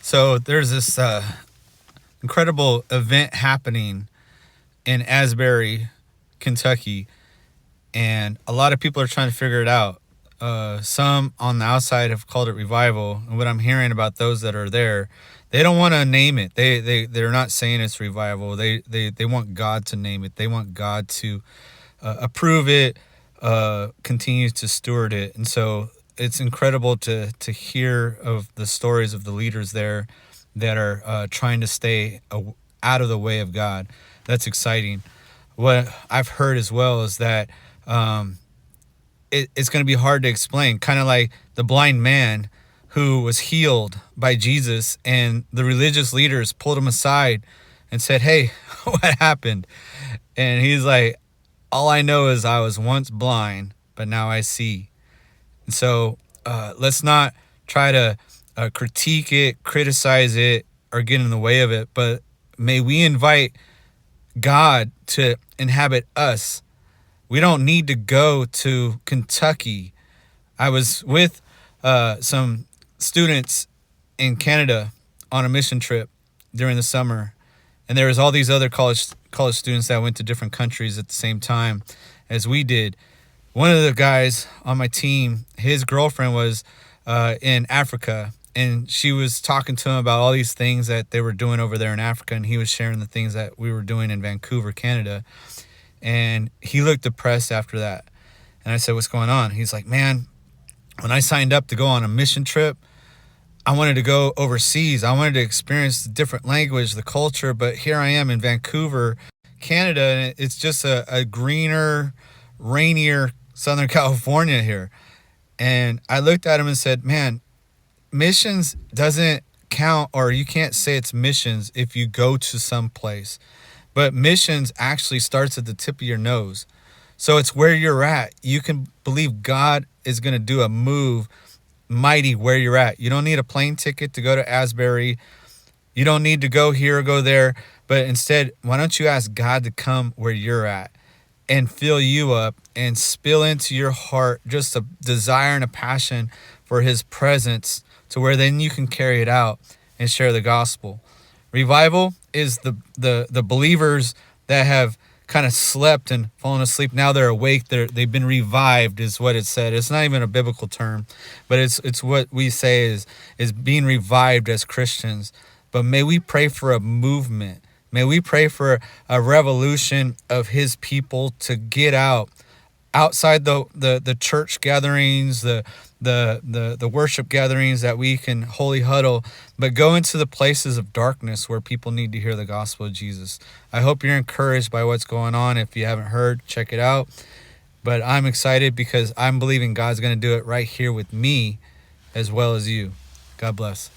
So there's this incredible event happening in Asbury, Kentucky, and a lot of people are trying to figure it out. Some on the outside have called it revival, and what I'm hearing about those that are there, they don't want to name it. They're not saying it's revival. They want God to name it. They want God to approve it, continue to steward it, and so it's incredible to hear of the stories of the leaders there that are trying to stay out of the way of God. That's exciting. What I've heard as well is that it's going to be hard to explain, kind of like the blind man who was healed by Jesus, and the religious leaders pulled him aside and said, "Hey, what happened?" And he's like, "All I know is I was once blind, but now I see." And so let's not try to critique it, criticize it, or get in the way of it, but may we invite God to inhabit us. We don't need to go to Kentucky. I was with some students in Canada on a mission trip during the summer, and there was all these other college students that went to different countries at the same time as we did. One of the guys on my team, his girlfriend was in Africa, and she was talking to him about all these things that they were doing over there in Africa, and he was sharing the things that we were doing in Vancouver, Canada. And he looked depressed after that. And I said, "What's going on?" He's like, "Man, when I signed up to go on a mission trip, I wanted to go overseas. I wanted to experience the different language, the culture, but here I am in Vancouver, Canada, and it's just a greener, rainier Southern California here." And I looked at him and said, "Man, missions doesn't count, or you can't say it's missions if you go to some place. But missions actually starts at the tip of your nose. So it's where you're at. You can believe God is going to do a move mighty where you're at. You don't need a plane ticket to go to Asbury. You don't need to go here or go there. But instead, why don't you ask God to come where you're at and fill you up and spill into your heart just a desire and a passion for his presence, to where then you can carry it out and share the gospel." Revival is the believers that have kind of slept and fallen asleep. Now they're awake. They've been revived, is what it said. It's not even a biblical term, but it's what we say is being revived as Christians. But may we pray for a movement. May we pray for a revolution of his people to get outside the church gatherings, the worship gatherings that we can holy huddle, but go into the places of darkness where people need to hear the gospel of Jesus. I hope you're encouraged by what's going on. If you haven't heard, check it out. But I'm excited because I'm believing God's going to do it right here with me as well as you. God bless.